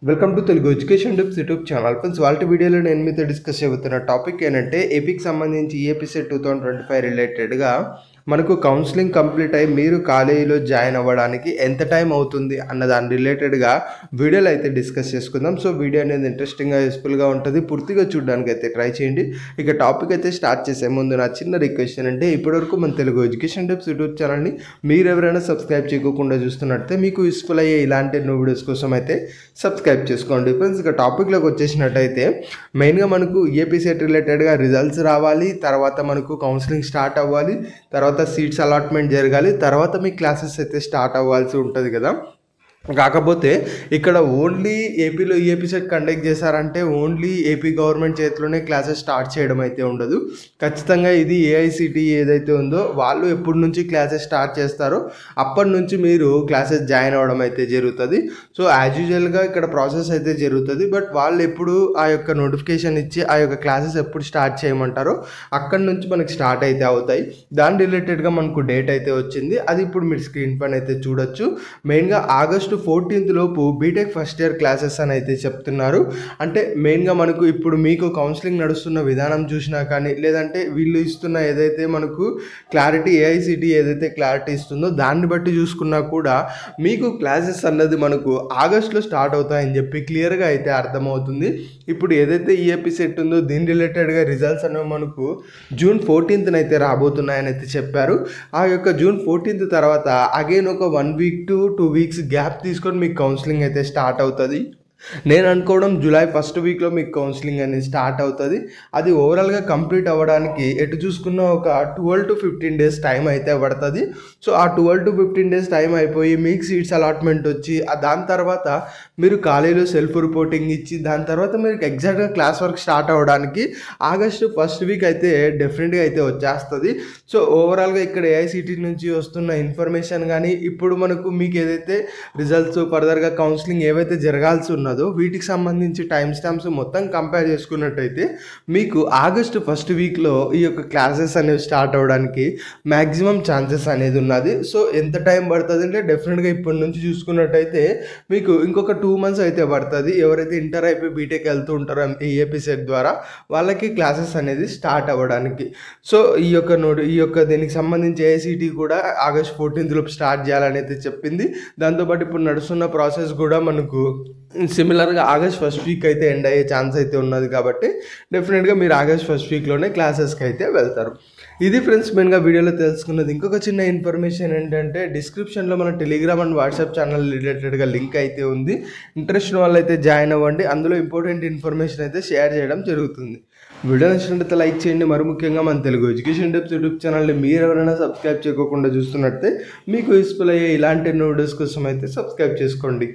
Welcome to Telugu education tips YouTube channel. Friends, వాళ్ళ వీడియోలో నేను మీతో డిస్కస్ చేయబోతున్న టాపిక్ ఏంటంటే ఏపీకి సంబంధించి ఈఏపీ సెట్ 2025 రిలేటెడ్గా మనకు కౌన్సిలింగ్ కంప్లీట్ అయ్యి మీరు కాలేజీలో జాయిన్ అవ్వడానికి ఎంత టైం అవుతుంది అన్న దాని రిలేటెడ్గా వీడియోలో అయితే డిస్కస్ చేసుకుందాం. సో వీడియో అనేది ఇంట్రెస్టింగ్గా యూస్ఫుల్గా ఉంటుంది, పూర్తిగా చూడడానికి అయితే ట్రై చేయండి. ఇక టాపిక్ అయితే స్టార్ట్ చేసే ముందు నా చిన్న రిక్వెస్ట్ ఏంటంటే ఇప్పటివరకు మన తెలుగు ఎడ్యుకేషన్ టిప్స్ యూట్యూబ్ ఛానల్ని మీరు ఎవరైనా సబ్స్క్రైబ్ చేయకుండా చూస్తున్నట్లయితే మీకు యూస్ఫుల్ అయ్యే ఇలాంటి ఎన్నో వీడియోస్ కోసం అయితే సబ్స్క్రైబ్ చేసుకోండి. ఫ్రెండ్స్, ఇక టాపిక్లోకి వచ్చేసినట్టయితే మెయిన్గా మనకు ఈఏపీ సెట్ రిలేటెడ్గా రిజల్ట్స్ రావాలి, తర్వాత మనకు కౌన్సిలింగ్ స్టార్ట్ అవ్వాలి, తర్వాత సీట్స్ అలాట్మెంట్ జరగాలి, తర్వాత మీ క్లాసెస్ అయితే స్టార్ట్ అవ్వాల్సి ఉంటుంది కదా. కాకపోతే ఇక్కడ ఓన్లీ ఏపీలో ఈఏపీ సెట్ కండక్ట్ చేశారంటే ఓన్లీ ఏపీ గవర్నమెంట్ చేతిలోనే క్లాసెస్ స్టార్ట్ చేయడం అయితే ఉండదు. ఖచ్చితంగా ఇది ఏఐసిటిఈ ఏదైతే ఉందో వాళ్ళు ఎప్పటి నుంచి క్లాసెస్ స్టార్ట్ చేస్తారో అప్పటి నుంచి మీరు క్లాసెస్ జాయిన్ అవ్వడం అయితే జరుగుతుంది. సో యాజ్ యూజువల్గా ఇక్కడ ప్రాసెస్ అయితే జరుగుతుంది. బట్ వాళ్ళు ఎప్పుడు ఆ యొక్క నోటిఫికేషన్ ఇచ్చి ఆ యొక్క క్లాసెస్ ఎప్పుడు స్టార్ట్ చేయమంటారో అక్కడి నుంచి మనకి స్టార్ట్ అయితే అవుతాయి. దాని రిలేటెడ్గా మనకు డేట్ అయితే వచ్చింది, అది ఇప్పుడు మీరు స్క్రీన్ పైన అయితే చూడొచ్చు. మెయిన్గా ఆగస్టు 14th లోపు బీటెక్ ఫస్ట్ ఇయర్ క్లాసెస్ అని అయితే చెప్తున్నారు. అంటే మెయిన్గా మనకు ఇప్పుడు మీకు కౌన్సిలింగ్ నడుస్తున్న విధానం చూసినా కానీ, లేదంటే వీళ్ళు ఇస్తున్న ఏదైతే మనకు క్లారిటీ ఏఐసిటీ ఏదైతే క్లారిటీ ఇస్తుందో దాన్ని బట్టి చూసుకున్నా కూడా మీకు క్లాసెస్ అన్నది మనకు ఆగస్టులో స్టార్ట్ అవుతాయని చెప్పి క్లియర్గా అయితే అర్థమవుతుంది. ఇప్పుడు ఏదైతే ఈఏపీ సెట్ ఉందో దీని రిలేటెడ్గా రిజల్ట్స్ అనేవి మనకు జూన్ 14th అయితే రాబోతున్నాయని అయితే చెప్పారు. ఆ యొక్క జూన్ 14th తర్వాత అగైన్ ఒక 1 week to 2 weeks గ్యాప్ తీసుకొని మీకు కౌన్సిలింగ్ అయితే స్టార్ట్ అవుతుంది. నేను అనుకోవడం జూలై ఫస్ట్ వీక్లో మీకు కౌన్సిలింగ్ అనేది స్టార్ట్ అవుతుంది. అది ఓవరాల్గా కంప్లీట్ అవ్వడానికి ఎటు చూసుకున్న ఒక 12 to 15 days టైం అయితే పడుతుంది. సో ఆ 12 to 15 days టైం అయిపోయి మీకు సీట్స్ అలాట్మెంట్ వచ్చి దాని తర్వాత మీరు కాలేజీలో సెల్ఫ్ రిపోర్టింగ్ ఇచ్చి దాని తర్వాత మీరు ఎగ్జాక్ట్గా క్లాస్ వర్క్ స్టార్ట్ అవ్వడానికి ఆగస్టు ఫస్ట్ వీక్ అయితే డెఫినెట్గా అయితే వచ్చేస్తుంది. సో ఓవరాల్గా ఇక్కడ ఏఐసిటీ నుంచి వస్తున్న ఇన్ఫర్మేషన్ కానీ ఇప్పుడు మనకు మీకు ఏదైతే రిజల్ట్స్ ఫర్దర్గా కౌన్సిలింగ్ ఏవైతే జరగాల్సి ఉన్నదో వీటికి సంబంధించి టైం స్టాంప్స్ మొత్తం కంపేర్ చేసుకున్నట్టయితే మీకు ఆగస్టు ఫస్ట్ వీక్లో ఈ యొక్క క్లాసెస్ అనేవి స్టార్ట్ అవ్వడానికి మ్యాక్సిమం ఛాన్సెస్ అనేది ఉన్నది. సో ఎంత టైం పడుతుంది అంటే డెఫినెట్గా ఇప్పటి నుంచి చూసుకున్నట్టయితే మీకు ఇంకొక 2 months అయితే పడుతుంది. ఎవరైతే ఇంటర్ అయిపోయి బీటెక్ వెళ్తూ ఉంటారో ఈఏపీ సెట్ ద్వారా వాళ్ళకి క్లాసెస్ అనేది స్టార్ట్ అవ్వడానికి. సో ఈ యొక్క దీనికి సంబంధించి ఏఐసిటీ కూడా ఆగస్ట్ 14th లోపు స్టార్ట్ చేయాలని అయితే చెప్పింది. దాంతోపాటు ఇప్పుడు నడుస్తున్న ప్రాసెస్ కూడా మనకు సిమిలర్గా ఆగస్ట్ ఫస్ట్ వీక్ అయితే ఎండ్ అయ్యే ఛాన్స్ అయితే ఉన్నది. కాబట్టి డెఫినెట్గా మీరు ఆగస్ట్ ఫస్ట్ వీక్లోనే క్లాసెస్కి అయితే వెళ్తారు. ఇది ఫ్రెండ్స్ మెయిన్గా వీడియోలో తెలుసుకున్నది. ఇంకొక చిన్న ఇన్ఫర్మేషన్ ఏంటంటే డిస్క్రిప్షన్లో మన టెలిగ్రామ్ అండ్ వాట్సాప్ ఛానల్ రిలేటెడ్గా లింక్ అయితే ఉంది. ఇంట్రెస్ట్ ఉన్న వాళ్ళు అయితే జాయిన్ అవ్వండి. అందులో ఇంపార్టెంట్ ఇన్ఫర్మేషన్ అయితే షేర్ చేయడం జరుగుతుంది. వీడియో నచ్చినట్లయితే లైక్ చేయండి. మరి ముఖ్యంగా మన తెలుగు ఎడ్యుకేషన్ టిప్స్ యూట్యూబ్ ఛానల్ని మీరు ఎవరైనా సబ్స్క్రైబ్ చేయకుండా చూస్తున్నట్టే మీకు యూస్ఫుల్ అయ్యే ఇలాంటి వీడియోస్ కోసం అయితే సబ్స్క్రైబ్ చేసుకోండి.